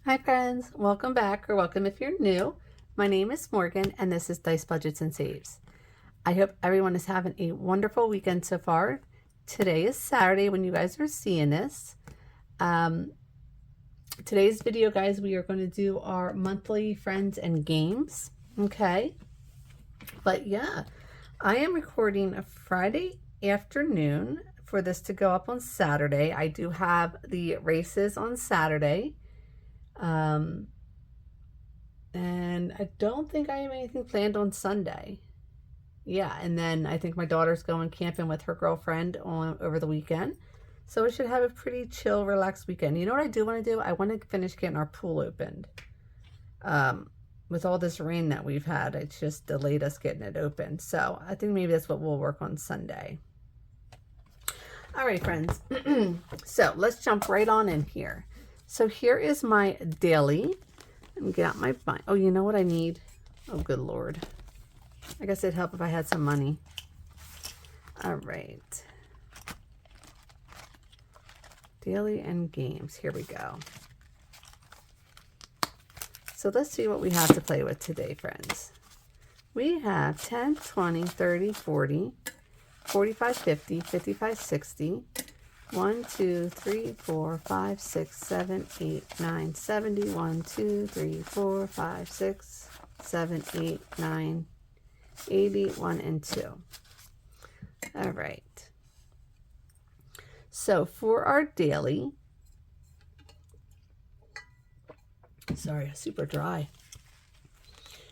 Hi friends, welcome back or welcome if you're new. My name is Morgan and this is Dice Budgets and Saves. I hope everyone is having a wonderful weekend so far. Today is Saturday when you guys are seeing this. Today's video, guys, we are going to do our monthly friends and games. Okay, but yeah, I am recording a Friday afternoon for this to go up on Saturday. I do have the races on Saturday. And I don't think I have anything planned on Sunday. Yeah, and then I think my daughter's going camping with her girlfriend over the weekend. So we should have a pretty chill, relaxed weekend. You know what I do want to do? I want to finish getting our pool opened. With all this rain that we've had, it's just delayed us getting it open. So I think maybe that's what we'll work on Sunday. All right, friends. So let's jump right on in here. So here is my daily. Let me get out my bind. Oh, you know what I need? Oh, good Lord. I guess it'd help if I had some money. All right. Daily and games. Here we go. So let's see what we have to play with today, friends. We have 10, 20, 30, 40, 45, 50, 55, 60, 1, 2, 3, 4, 5, 6, 7, 8, 9, 70, 1, 2, 3, 4, 5, 6, 7, 8, 9, 80, 1, and 2. All right. So for our daily, sorry, super dry.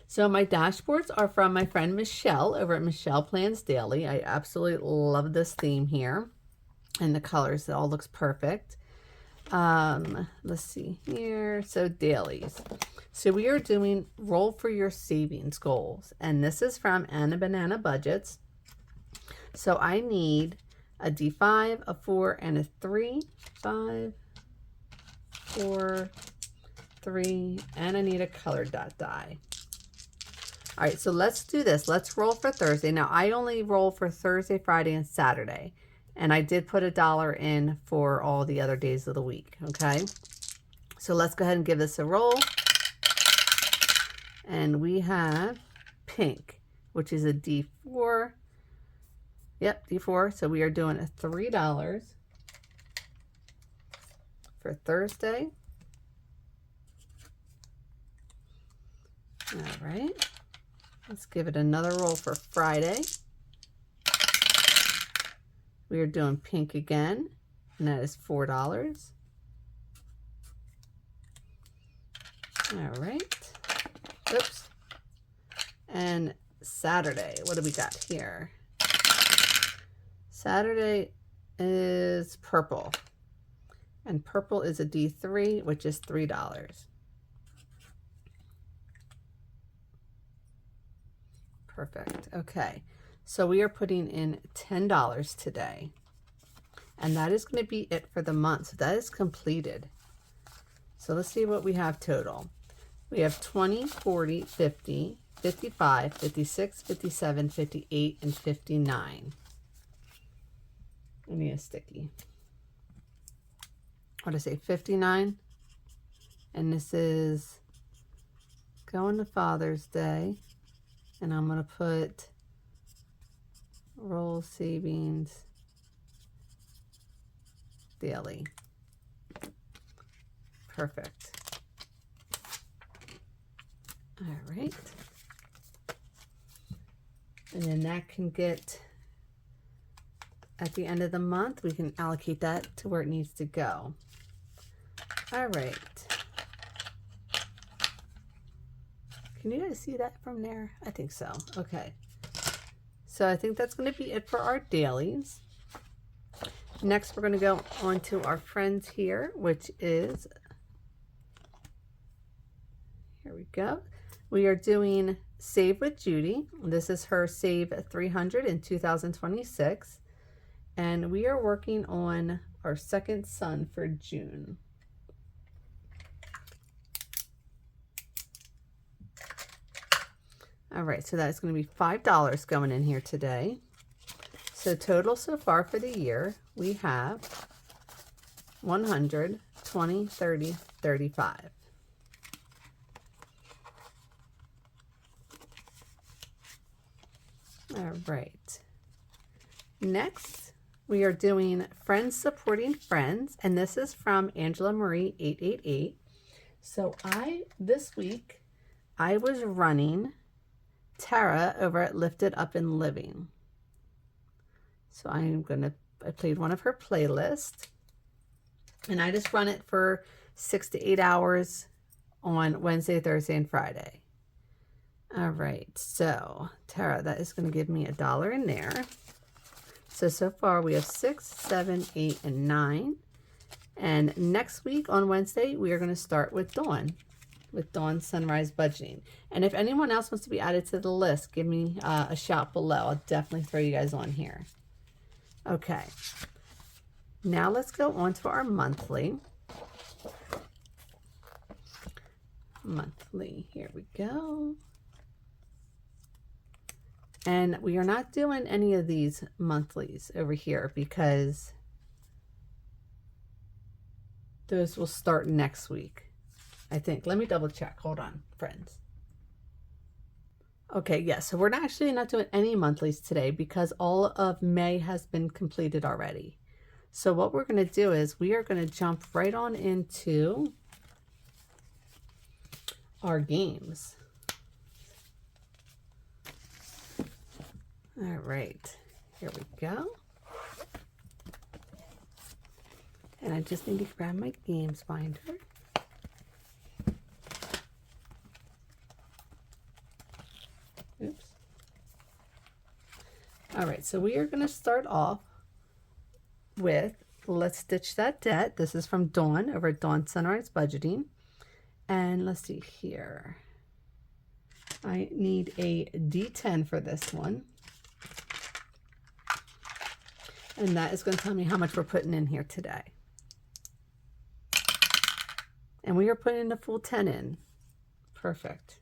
So my dashboards are from my friend Michelle over at Michelle Plans Daily. I absolutely love this theme here. And the colors, it all looks perfect. Let's see here. So dailies. So we are doing roll for your savings goals. And this is from Anna Banana Budgets. So I need a D5, a 4, and a 3. 5, 4, 3, and I need a colored dot die. All right, so let's do this. Let's roll for Thursday. Now, I only roll for Thursday, Friday, and Saturday. And I did put $1 in for all the other days of the week, okay? So let's go ahead and give this a roll. And we have pink, which is a D4. Yep, D4. So we are doing a $3 for Thursday. All right. Let's give it another roll for Friday. We are doing pink again, and that is $4. All right. Oops. And Saturday, what do we got here? Saturday is purple. And purple is a D3, which is $3. Perfect. Okay. So we are putting in $10 today. And that is going to be it for the month. So that is completed. So let's see what we have total. We have 20, 40, 50, 55, 56, 57, 58, and 59. I need a sticky. What did I say? 59. And this is going to Father's Day. And I'm going to put roll savings daily. Perfect. All right. And then that can get, at the end of the month, we can allocate that to where it needs to go. All right. Can you guys see that from there? I think so. Okay. So I think that's going to be it for our dailies. Next, we're going to go on to our friends here, which is, here we go. We are doing Save with Judy. This is her Save 300 in 2026. And we are working on our second son for June. All right, so that's going to be $5 going in here today. So total so far for the year, we have 100, 20, 30, 35. All right. Next, we are doing Friends Supporting Friends, and this is from Angela Marie 888. So this week, I was running Tara over at Lifted Up and Living. So I played one of her playlists, and I just run it for 6 to 8 hours on Wednesday, Thursday, and Friday. All right, so Tara, that is going to give me $1 in there. So far we have 6, 7, 8, and 9. And next week on Wednesday, we are going to start with Dawn, with Dawn Sunrise Budgeting. And if anyone else wants to be added to the list, give me a shout below. I'll definitely throw you guys on here. Okay, now let's go on to our monthly. Here we go. And we are not doing any of these monthlies over here because those will start next week, I think. Let me double check. Hold on, friends. Okay, yes, so we're actually not doing any monthlies today because all of May has been completed already. So what we're going to do is we are going to jump right on into our games. All right, here we go. And I just need to grab my games binder. Oops. All right, so we are going to start off with Let's Ditch That Debt. This is from Dawn over at Dawn Sunrise Budgeting. And let's see here. I need a D10 for this one. And that is going to tell me how much we're putting in here today. And we are putting a full 10 in. Perfect.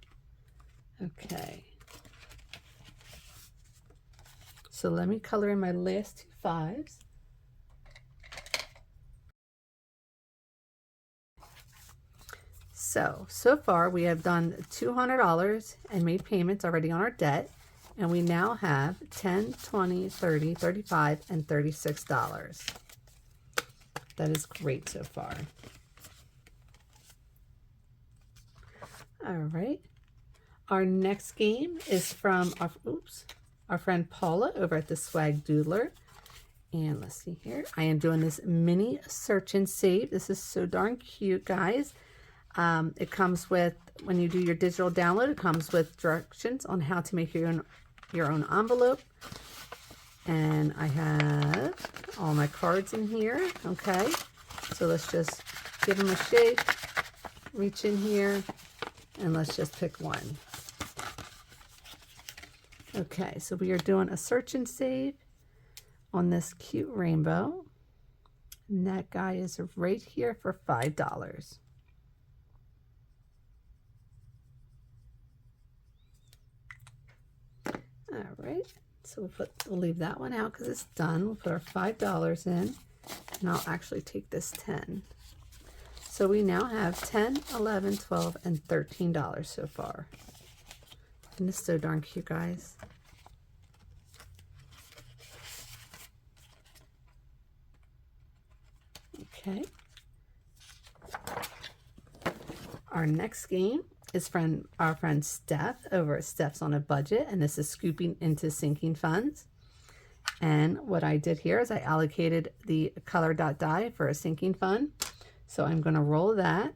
Okay. So let me color in my last 2 5s. So far we have done $200 and made payments already on our debt. And we now have $10, $20, $30, $35, and $36. That is great so far. All right. Our next game is from our friend Paula over at the Swag Doodler. And let's see here. I am doing this mini search and save. This is so darn cute, guys. It comes with, when you do your digital download, it comes with directions on how to make your own envelope. And I have all my cards in here. Okay, so let's just give them a shake, reach in here, and let's just pick one. Okay, so we are doing a search and save on this cute rainbow, and that guy is right here for $5. All right, so we'll leave that one out because it's done. We'll put our $5 in, and I'll actually take this 10. So we now have $10, $11, $12, and $13 so far. And it's so darn cute, guys. Okay. Our next game is from our friend Steph over at Steph's on a Budget, and this is Scooping into Sinking Funds. And what I did here is I allocated the color dot die for a sinking fund. So I'm going to roll that,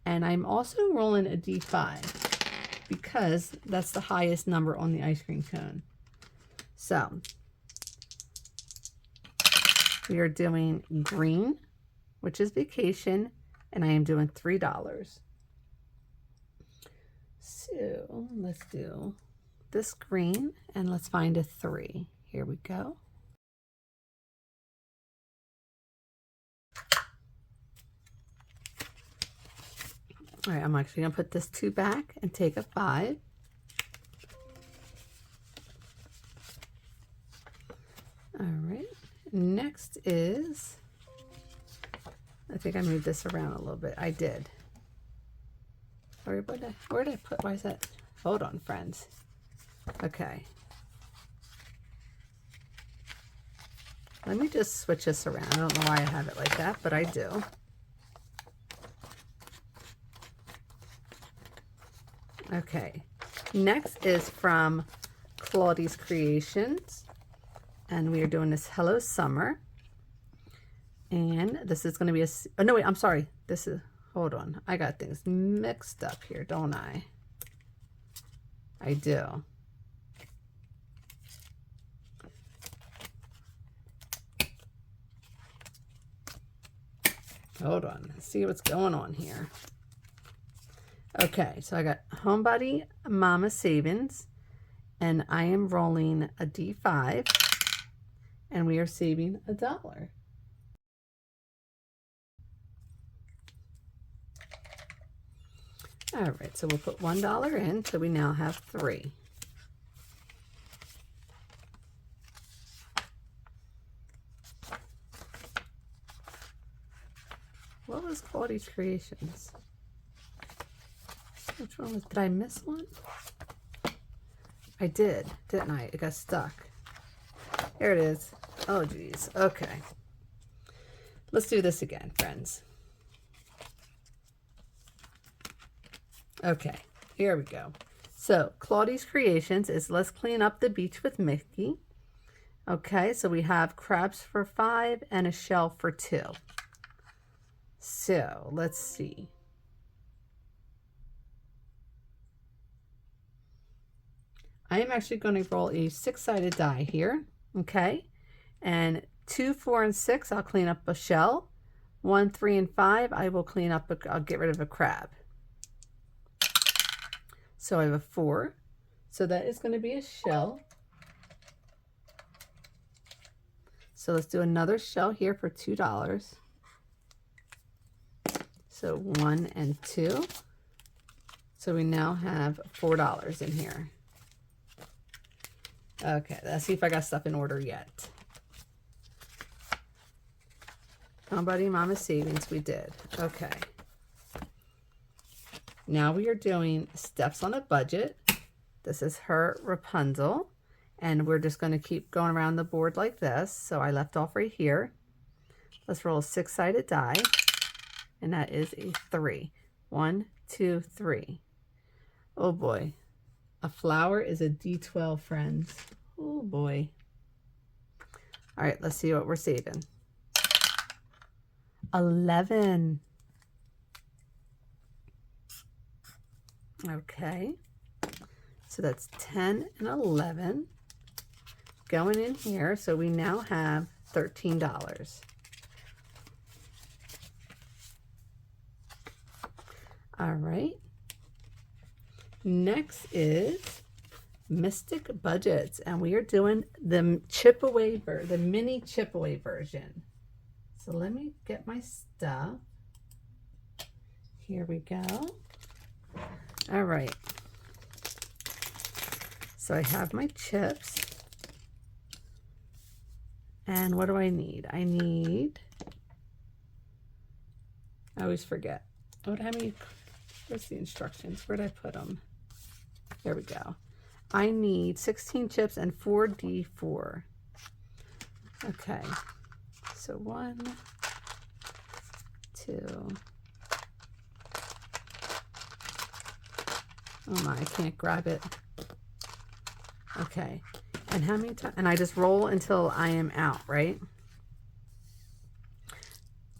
and I'm also rolling a D5 because that's the highest number on the ice cream cone. So we are doing green, which is vacation, and I am doing $3. So let's do this green, and let's find a 3. Here we go. All right, I'm actually going to put this 2 back and take a 5. All right, next is, I think I moved this around a little bit. I did. Where did I put, why is that? Hold on, friends. Okay. Let me just switch this around. I don't know why I have it like that, but I do. Okay, next is from Claudie's Creations, and we are doing this Hello Summer. And this is going to be a, oh no wait, I'm sorry. This is, hold on. I got things mixed up here, don't I? I do. Hold on, let's see what's going on here. Okay, so I got Homebody Mama Savings, and I am rolling a D5, and we are saving $1. All right, so we'll put $1 in, so we now have 3. What was Claudie's Creations? Which one was, did I miss one? I did, didn't I? It got stuck. Here it is. Oh, geez. Okay. Let's do this again, friends. Okay, here we go. So Claudie's Creations is Let's Clean Up the Beach with Mickey. Okay, so we have crabs for 5 and a shell for 2. So let's see. I am actually going to roll a 6-sided die here. Okay, and 2, 4, and 6, I'll clean up a shell. 1, 3, and 5, I will clean up, I'll get rid of a crab. So I have a 4. So that is going to be a shell. So let's do another shell here for $2. So 1 and 2. So we now have $4 in here. Okay, let's see if I got stuff in order yet. Homebody Mama Savings, we did. Okay. Now we are doing Steps on a Budget. This is her Rapunzel, and we're just going to keep going around the board like this. So I left off right here. Let's roll a 6-sided die, and that is a 3. 1, 2, 3. Oh boy. A flower is a D12, friends. Oh boy. All right, let's see what we're saving. 11. Okay, so that's 10 and 11 going in here. So we now have $13. All right. Next is Mystic Budgets, and we are doing the chip away the mini chip away version. So let me get my stuff. Here we go. All right. So I have my chips. And what do I need? I need, I always forget. What, how many, where's the instructions? Where'd I put them? There we go. I need 16 chips and 4 D4. Okay. So 1, 2. Oh my, I can't grab it. Okay. And how many times? And I just roll until I am out, right?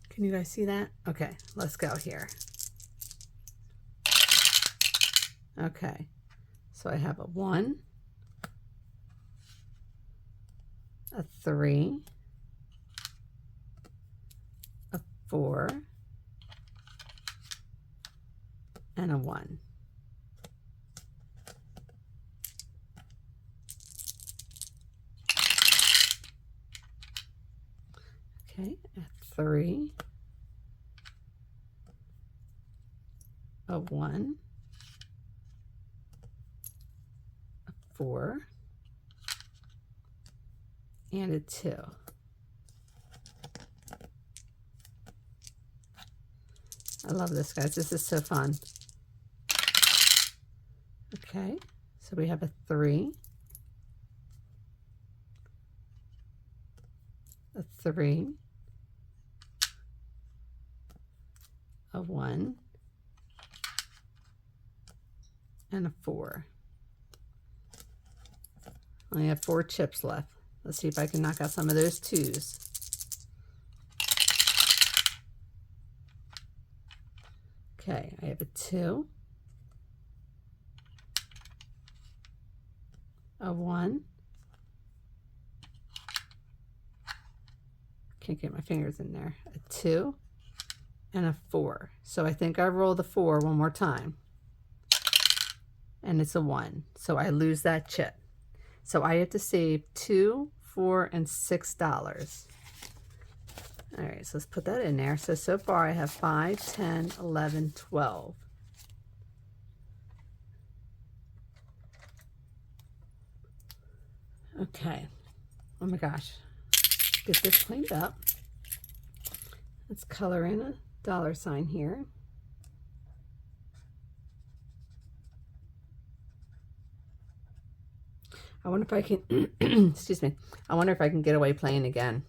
Can you guys see that? Okay, let's go here. Okay. So I have a 1, a 3, a 4, and a 1. Okay, a 3, a 1, a 4, and a 2. I love this, guys. This is so fun. Okay, so we have a 3, a 3, a 1, and a 4. I only have 4 chips left. Let's see if I can knock out some of those 2s. Okay, I have a 2, a 1, can't get my fingers in there, a 2, and a 4. So I think I roll the 4 one more time, and it's a 1. So I lose that chip. So I have to save $2, $4, and $6. All right, so let's put that in there. So far I have 5, 10, 11, 12. Okay. Oh my gosh. Get this cleaned up. Let's color in a $sign here. I wonder if I can, excuse me, I wonder if I can get away playing again.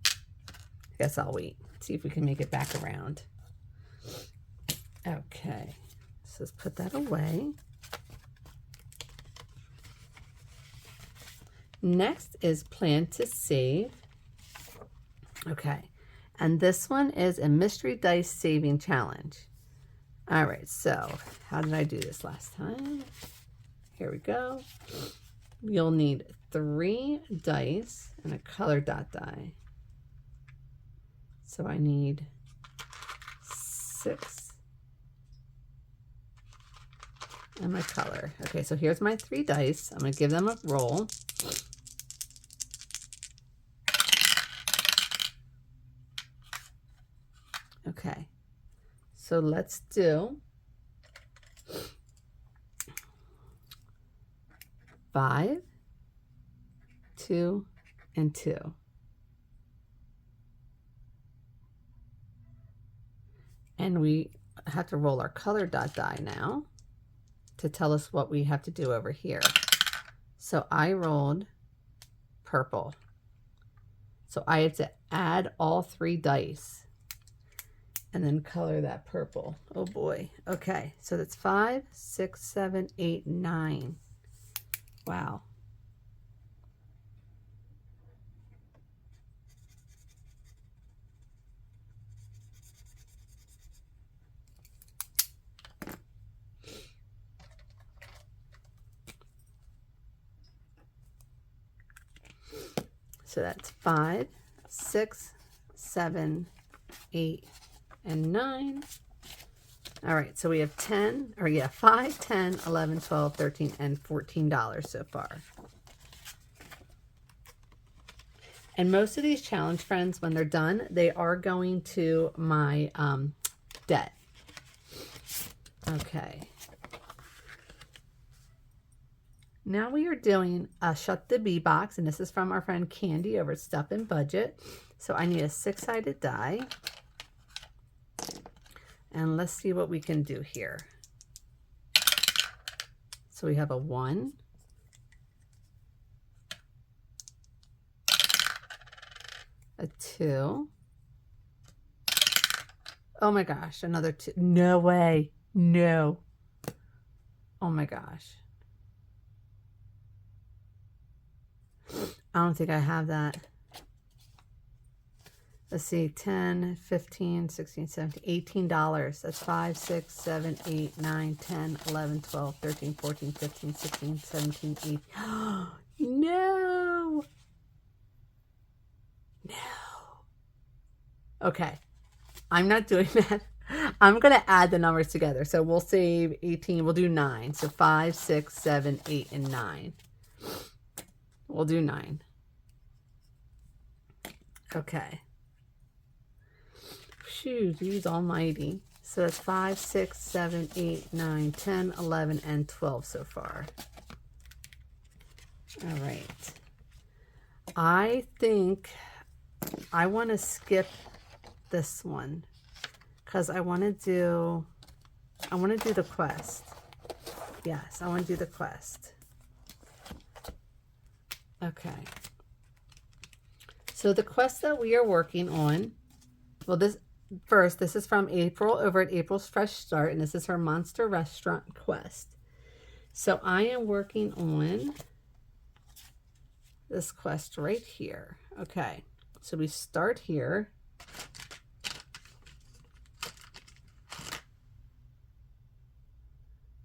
I guess I'll wait, see if we can make it back around. Okay, so let's put that away. Next is plan to save. Okay, and this one is a mystery dice saving challenge. All right, so how did I do this last time? Here we go. You'll need 3 dice and a color dot die. So I need 6 and my color. Okay, so here's my 3 dice. I'm gonna give them a roll. Okay, so let's do 5, 2, and 2. And we have to roll our color dot die now to tell us what we have to do over here. So I rolled purple. So I have to add all 3 dice and then color that purple. Oh boy. Okay, so that's 5, 6, 7, 8, 9. Wow. So that's 5, 6, 7, 8, and 9. All right, so we have 5, 10, 11, 12, 13, and $14 so far. And most of these challenge friends, when they're done, they are going to my debt. Okay. Now we are doing a Shut the Bee box, and this is from our friend Candy over at Stuff and Budget. So I need a 6-sided die. And let's see what we can do here. So we have a 1, a 2. Oh my gosh, another 2. No way. No. Oh my gosh. I don't think I have that. Let's see, 10, 15, 16, 17, $18. That's 5, 6, 7, 8, 9, 10, 11, 12, 13, 14, 15, 16, 17, 18. No. No. Okay. I'm not doing that. I'm going to add the numbers together. So we'll save 18. We'll do 9. So 5, 6, 7, 8, and 9. We'll do 9. Okay. Phew, geez almighty. So that's 5, 6, 7, 8, 9, 10, 11, and 12 so far. All right. I think I want to skip this one because I want to do the quest. Yes, I want to do the quest. Okay. So the quest that we are working on, well, this is from April over at April's Fresh Start, and this is her Monster Restaurant quest. So I am working on this quest right here. Okay, so we start here.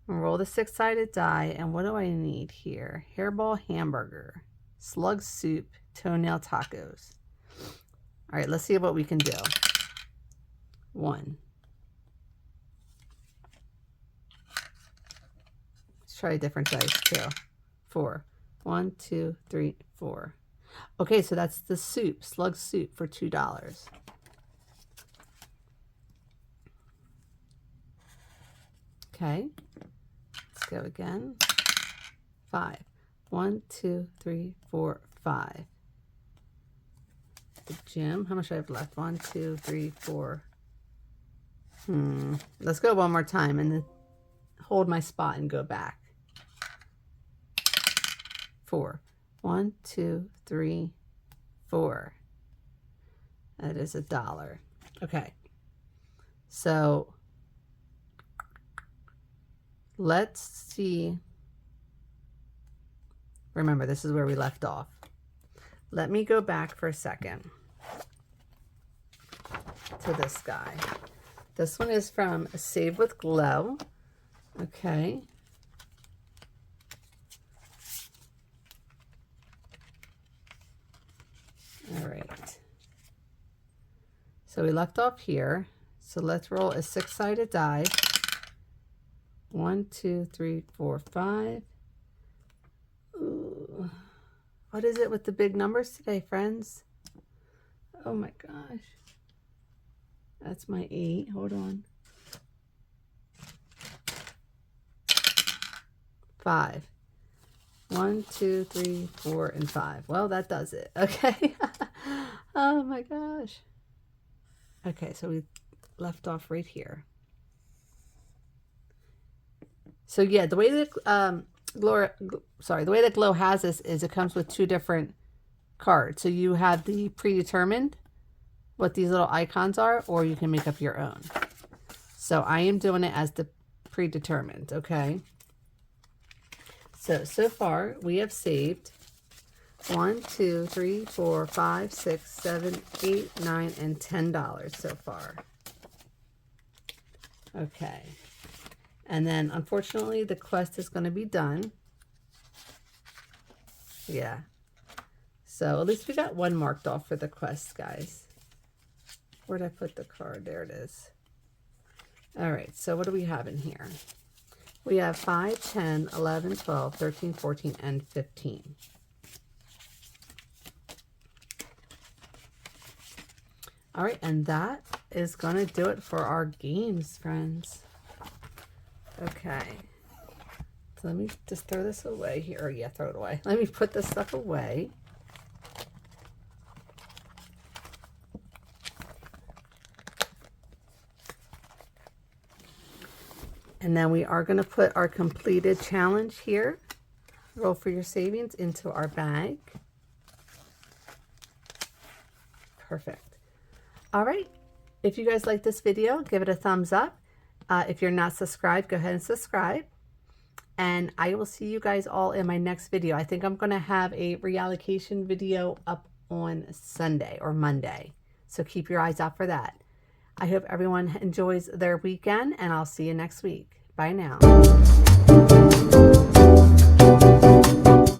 Roll the 6-sided die, and what do I need here? Hairball hamburger, slug soup, toenail tacos. All right, let's see what we can do. 1. Let's try a different dice too. 4. 1, 2, 3, 4. Okay, so that's the soup, slug soup for $2. Okay, let's go again. 5. 1, 2, 3, 4, 5. The gym, how much do I have left? 1, 2, 3, 4. Let's go one more time and then hold my spot and go back. 4. 1, 2, 3, 4. That is $1. Okay, so let's see. Remember, this is where we left off. Let me go back for a second to this guy. This one is from Save with Glow. Okay. All right. So we left off here. So let's roll a 6-sided die. 1, 2, 3, 4, 5. Ooh. What is it with the big numbers today, friends? Oh my gosh. That's my 8. Hold on. 5. 1, 2, 3, 4, and 5. Well, that does it. Okay. Oh my gosh. Okay, so we left off right here. So yeah, the way that the way that Glow has this is it comes with 2 different cards. So you have the predetermined, what these little icons are, or you can make up your own. So I am doing it as the predetermined, okay? So far we have saved 1, 2, 3, 4, 5, 6, 7, 8, 9, and $10 so far. Okay. And then, unfortunately, the quest is going to be done. Yeah. So, at least we got 1 marked off for the quest, guys. Where'd I put the card? There it is. All right. So, what do we have in here? We have 5, 10, 11, 12, 13, 14, and 15. All right. And that is going to do it for our games, friends. Okay, so let me just throw this away here. Yeah, throw it away. Let me put this stuff away. And then we are going to put our completed challenge here, roll for your savings, into our bag. Perfect. All right, if you guys like this video, give it a thumbs up. If you're not subscribed, go ahead and subscribe. And I will see you guys all in my next video. I think I'm going to have a reallocation video up on Sunday or Monday. So keep your eyes out for that. I hope everyone enjoys their weekend, and I'll see you next week. Bye now.